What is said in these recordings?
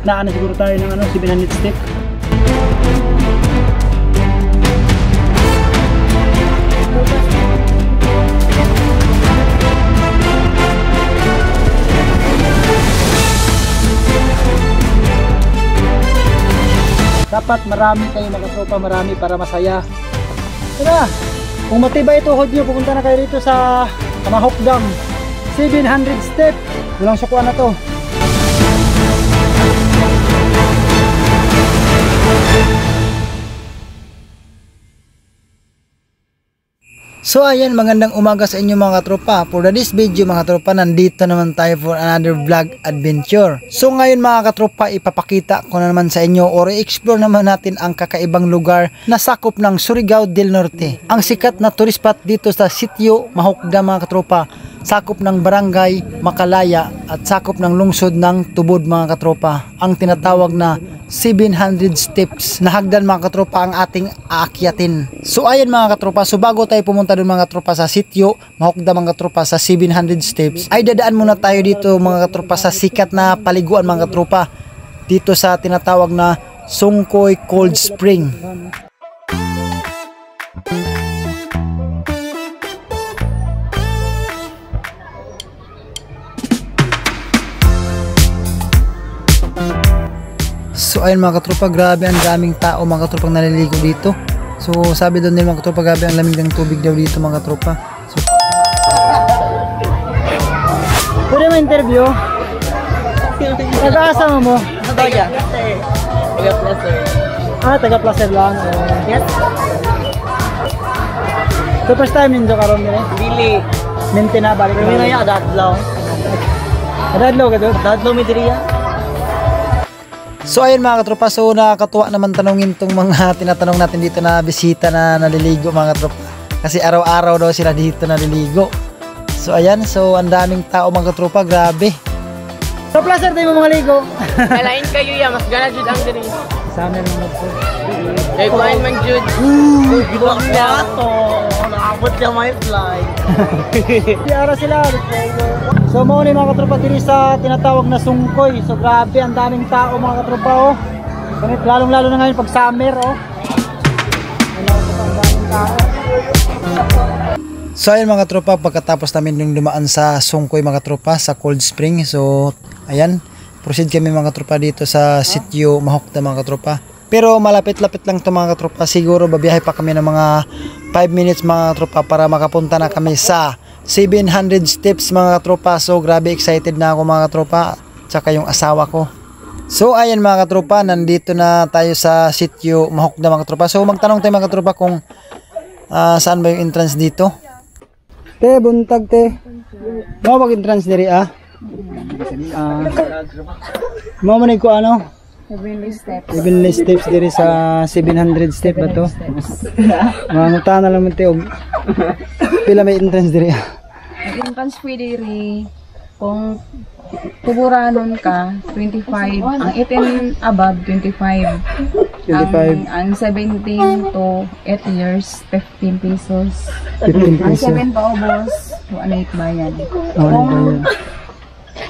gitnaan na siguro tayo ng 700 step. Dapat marami kayo mga tropa, marami para masaya. Tara, kung matibay ito tuhod nyo, pupunta na kayo dito sa Mahok Dam. 700 step. Walang sukuan na to. So ayan, magandang umaga sa inyo mga tropa. For this video mga tropa, nandito naman tayo for another vlog adventure. So ngayon mga katropa, ipapakita ko na naman sa inyo or i-explore naman natin ang kakaibang lugar na sakop ng Surigao del Norte. Ang sikat na tourist spot dito sa Sitio Mahok Dam mga katropa, sakop ng barangay Makalaya at sakop ng lungsod ng Tubod mga katropa. Ang tinatawag na 700 steps na hagdan mga katropa ang ating aakyatin. So ayan mga katropa, so bago tayo pumunta doon mga katropa sa Sitio Mahok Dam mga katropa sa 700 steps, ay dadaan muna tayo dito mga katropa sa sikat na paliguan mga katropa dito sa tinatawag na Sungkoy Cold Spring. So ayun mga katropa, grabe ang daming tao mga katropang naliligo dito. So sabi doon din mga katropa, grabe ang lamig ng tubig daw dito mga katropa. So, pwede mo interview? Nag-aasama mo? Taga Placer. Taga Placer lang. Yes. So first time ninyo karon nila? Dili. Mente na balik. Pero na ya dadlaw. Dadlaw ka doon? Dadlaw mi diriya. So ayun mga katropa, so nakakatuwa naman tanungin tong mga tinatanong natin dito na bisita na naliligo mga katropa. Kasi araw-araw daw sila dito naliligo. So ayan, so ang daming tao mga katropa, grabe. So placer tayo mga ligo. Alain kayo ya, mas gana jud ang diri. Sa amin mga po. Kay kuan man jud. Gibok na to. Naabot ya my fly. Di ara sila. So mo ni mga katropa diri sa tinatawag na Sungkoy. So grabe ang daming tao mga katropa oh. Ganit lalong-lalo na ngayon pag summer oh. Ang daming tao. So ayun mga tropa, pagkatapos namin yung dumaan sa Sungkoy mga tropa sa Cold Spring. So ayan, proceed kami mga tropa dito sa Sitio Mahok Dam mga tropa. Pero malapit-lapit lang to mga tropa. Siguro babiyahe pa kami ng mga 5 minutes mga tropa para makapunta na kami sa 700 steps mga tropa. So grabe excited na ako mga tropa, tsaka yung asawa ko. So ayan mga tropa, nandito na tayo sa Sitio Mahok Dam mga tropa. So magtanong tayo mga tropa kung saan ba yung entrance dito. Te, buntag te. Mau mag-entrance diri ah. Mau manig ko ano? 700 steps diri sa 700 step ba to? Mga na lang mo te og pila may entrance diri ah. Entrance fee diri kung puburanon ka 25, ang 18 above 25. 25. Ang 17 to 8 years 15 pesos. 15 Ang pesos. 7 paubos, 1.8 bayan.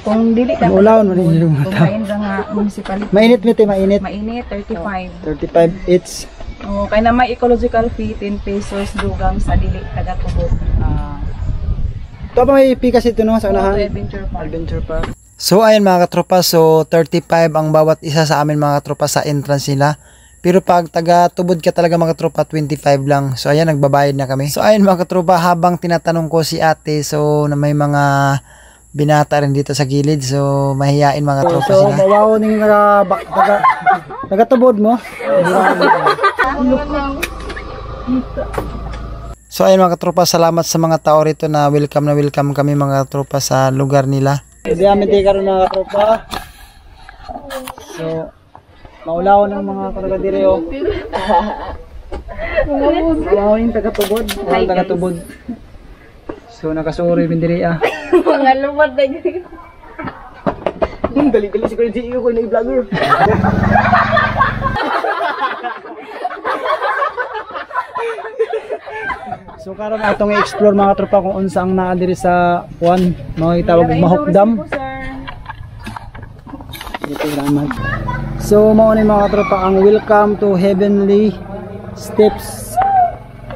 Kung dili ka Ulawon man yung kung kain ra nga municipality. Mainit mi te, mainit. Mainit 35. 35 each. O kay na may ecological fee 10 pesos dugang sa dili taga Tubod. Ito ba may pikas ito no sa unahan? Adventure Park. Adventure Park. So ayan mga katropa, so 35 ang bawat isa sa amin mga katropa sa entrance nila. Pero pag taga Tubod ka talaga mga katropa, 25 lang. So ayan, nagbabayad na kami. So ayan mga katropa, habang tinatanong ko si ate, so na may mga binata rin dito sa gilid. So mahihain mga katropa sila. So mawaw ning taga Tubod mo. So ayun mga katropa, salamat sa mga tao rito na welcome kami mga katropa sa lugar nila. Hindi amin tayo karoon mga katropa. So maulaw ng mga kargadire oh. Maulaw yung taga-Tubod. Taga-Tubod. So nakasuri din diri ah. Mga lumad na yun. Dali siguro di ko na i-vlogger. So karon atong i-explore mga tropa kung unsa ang naa diri sa mga itawag Mahok Dam. Dito raman. So mao ni mga katropa ang welcome to Heavenly Steps,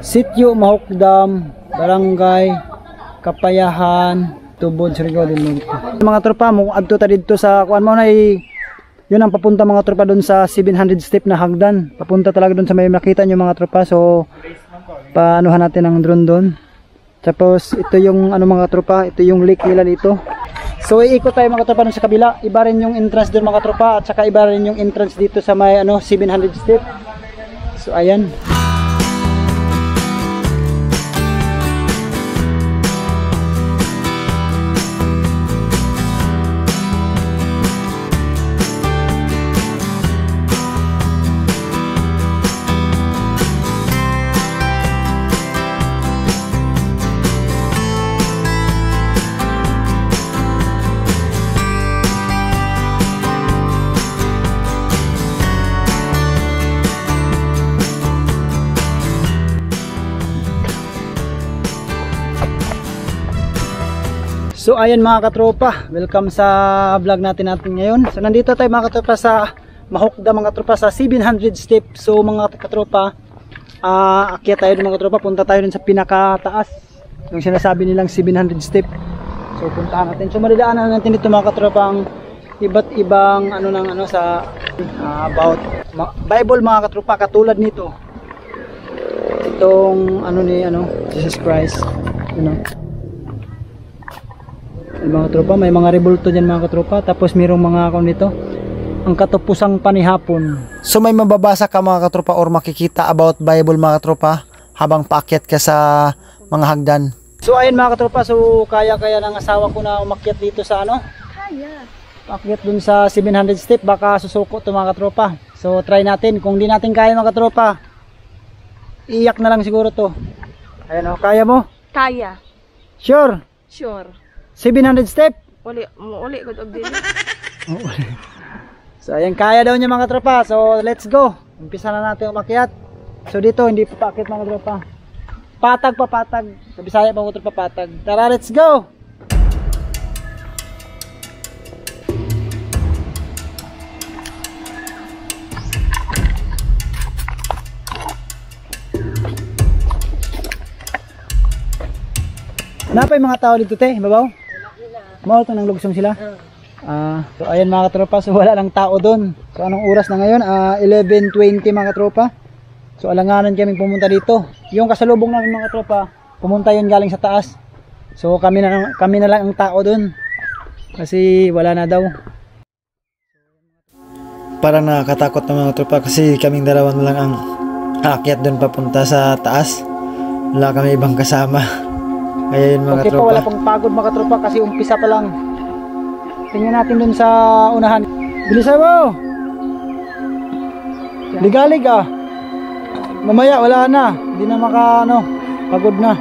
Sitio Mahokdam, Barangay Kapayahan, Tubod, Surigao del Norte. Mga tropa mo adto ta didto sa kuan mo na yun ang papunta mga tropa doon sa 700 step na hagdan. Papunta talaga doon sa may makita nyo mga tropa. So paanuhan natin ang drone doon. Tapos ito yung ano mga tropa, ito yung lake nila dito. So iikot tayo mga tropa dun sa kabila. Iba rin yung entrance doon mga tropa at saka iba rin yung entrance dito sa may 700 step. So ayan. So ayan mga katropa, welcome sa vlog natin ngayon. So nandito tayo mga katropa sa Mahokdam mga katropa sa 700 step. So mga katropa, akyat tayo mga katropa, punta tayo dun sa pinakataas. Yung sinasabi nilang 700 step. So puntahan natin. So madadaanan natin dito mga katropa ang iba't ibang sa about Bible mga katropa, katulad nito. Itong Jesus Christ, mga tropa, may mga rebulto dyan mga katropa. Tapos mayroong mga nito, ang katupusang panihapon. So may mababasa ka mga katropa or makikita about Bible mga katropa habang paakyat ka sa mga hagdan. So ayun mga katropa, so kaya ng asawa ko na umakyat dito sa kaya paakyat dun sa 700 step. Baka susuko to mga katropa. So try natin, kung di natin kaya mga katropa, iyak na lang siguro to. Ayun kaya mo? Kaya. Sure? Sure. 700 step? Uli good of dili. So ayan, kaya daw niya mga tropa. So let's go. Umpisa na natin umakyat. So dito hindi pa paakyat mga tropa. Patag pa patag. Sa Bisaya mga tropa patag. Tara, let's go. Napay mga tao dito te, babaw? Mao to nang lugsong sila. So ayan mga katropa, so wala lang tao doon. So anong oras na ngayon? 11:20 mga katropa. So alanganan kaming pumunta dito. Yung kasalubong namin mga katropa, pumunta yun galing sa taas. So kami na lang ang tao doon. Kasi wala na daw. Parang nakakatakot na mga tropa kasi kaming dalawa na lang ang aakyat doon papunta sa taas. Wala kami ibang kasama. Kaya yun mga tropa. Wala pong pagod mga tropa kasi umpisa pa lang. Tingnan natin dun sa unahan. Bilisan mo! Ligalig Mamaya wala na. Hindi na pagod na.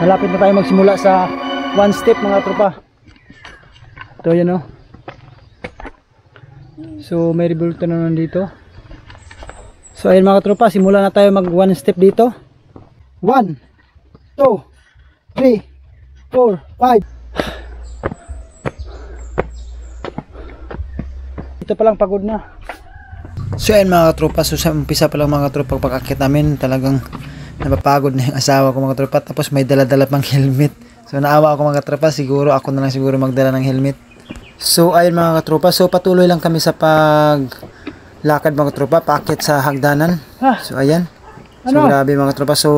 Malapit na tayo magsimula sa one step mga tropa. Ito yun So may rebulto na nandito. So ayun mga tropa, simulan na tayo mag one step dito. 1, 2, 3, 4, 5. Ito palang pagod na. So ayun mga tropa, so sa umpisa pa lang mga tropa pag-akyat namin, talagang napapagod na yung asawa ko mga tropa. Tapos may dala-dala pang helmet. So naawa ako mga tropa, siguro ako na lang siguro magdala ng helmet. So ayun mga tropa, so patuloy lang kami sa lakad mga tropa, paakyat sa hagdanan. So ayan. So grabe mga tropa. So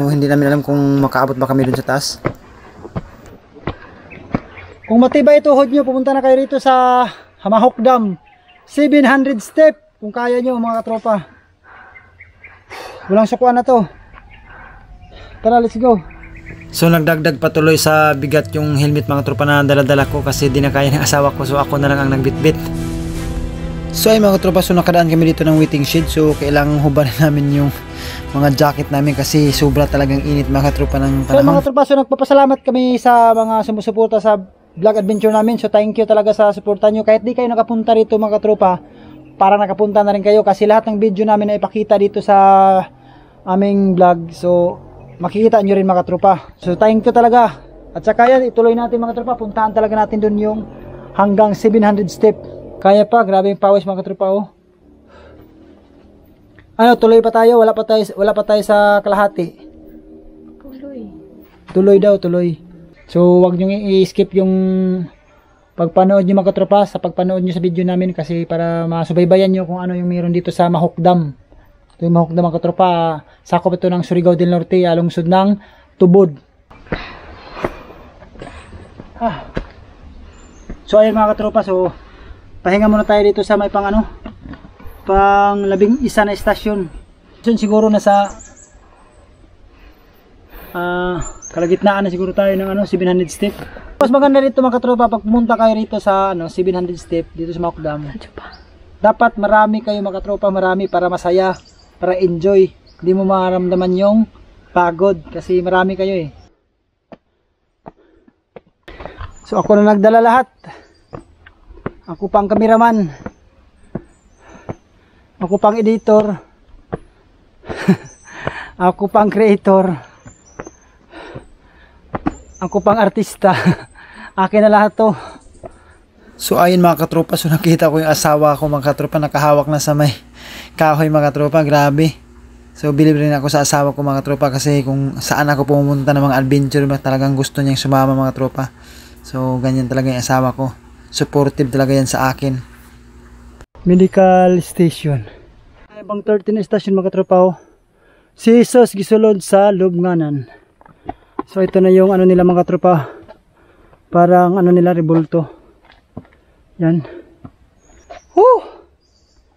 hindi namin alam kung makaabot ba kami dun sa taas. Kung matibay ito tuhod nyo, pupunta na kayo rito sa Mahokdam 700 step. Kung kaya nyo mga tropa. Walang sukuan na to. Tara, let's go. So nagdagdag patuloy sa bigat yung helmet mga tropa na dala-dala ko kasi di na kaya ng asawa ko. So ako na lang ang nagbitbit. So ay mga tropa, so nakadaan kami dito ng waiting shed. So kailangan hubarin namin yung mga jacket namin kasi sobra talagang init mga tropa ng panahon. So mga tropa, so nagpapasalamat kami sa mga sumusuporta sa vlog adventure namin. So thank you talaga sa suporta nyo. Kahit di kayo nakapunta rito mga tropa, para nakapunta na rin kayo kasi lahat ng video namin na ipakita dito sa aming vlog. So makikita nyo rin mga tropa. So thank you talaga. At saka yan, ituloy natin mga tropa. Puntahan talaga natin dun yung hanggang 700 step. Kaya pa, grabe yung pawis mga tropa oh. Ano, tuloy pa tayo? Wala pa tayo sa kalahati. Tuloy daw, tuloy. So, wag nyo i-skip yung pagpanood nyo mga tropa sa pagpanood nyo sa video namin kasi para masubaybayan nyo kung ano yung meron dito sa Mahok Dam. Ito yung Mahok Dam mga tropa. Sakop ito ng Surigao del Norte, alungsod ng Tubod. So ayun mga katropa, so pahinga muna tayo dito sa may pang 11 na istasyon. So siguro nasa kalagitnaan na siguro tayo ng 700 step. Mas maganda dito mga katropa pag pumunta kayo rito sa 700 step dito sa Mahok Dam. Dapat marami kayo mga katropa, marami para masaya, para enjoy. Hindi mo maramdaman yung pagod kasi marami kayo eh. So ako na nagdala lahat. Ako pang cameraman. Ako pang editor. Ako pang creator. Ako pang artista. Akin na lahat to. So ayun mga katropa, so nakita ko yung asawa ko mga katropa nakahawak na sa may kahoy mga katropa, grabe. So bilib rin ako sa asawa ko mga tropa kasi kung saan ako pumunta ng mga adventure talagang gusto niyang sumama mga tropa. So ganyan talaga yung asawa ko. Supportive talaga yan sa akin. Medical station. Ay bang 13 na station mga tropa oh. Si Jesus gisulod sa Lubnganan. So ito na yung nila mga tropa. Parang nila rebulto. Yan.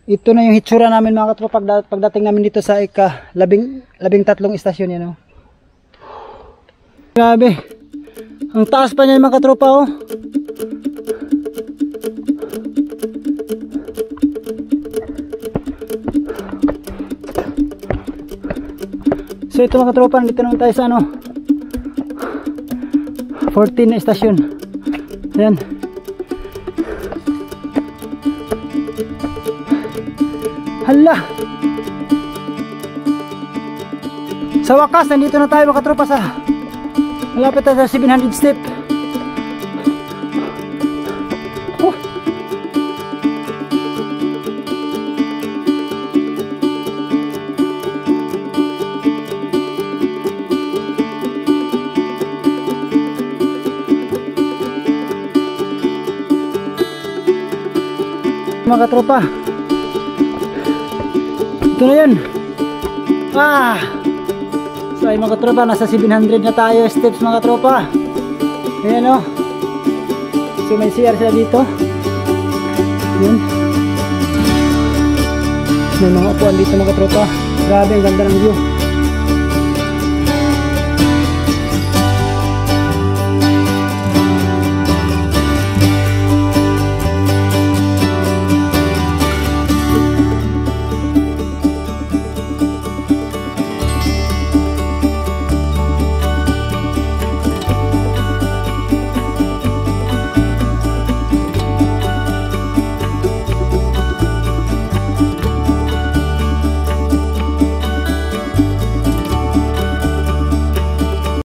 Ito na yung hitsura namin mga tropa pagdating namin dito sa ika-13 istasyon yan oh. Grabe. Ang taas pa niyan mga tropa oh. So ito mga tropa, dito naman tayo sa 14 na istasyon. Ayan. Hala. Sa wakas, nandito na tayo mga tropa sa malapit na sa 700 step. Mga tropa, ito na yun. So ay mga tropa, nasa 700 na tayo steps mga tropa. Ayan o. So may CR sila dito. Yun. May mga upuan dito mga tropa. Grabe, ang ganda ng view.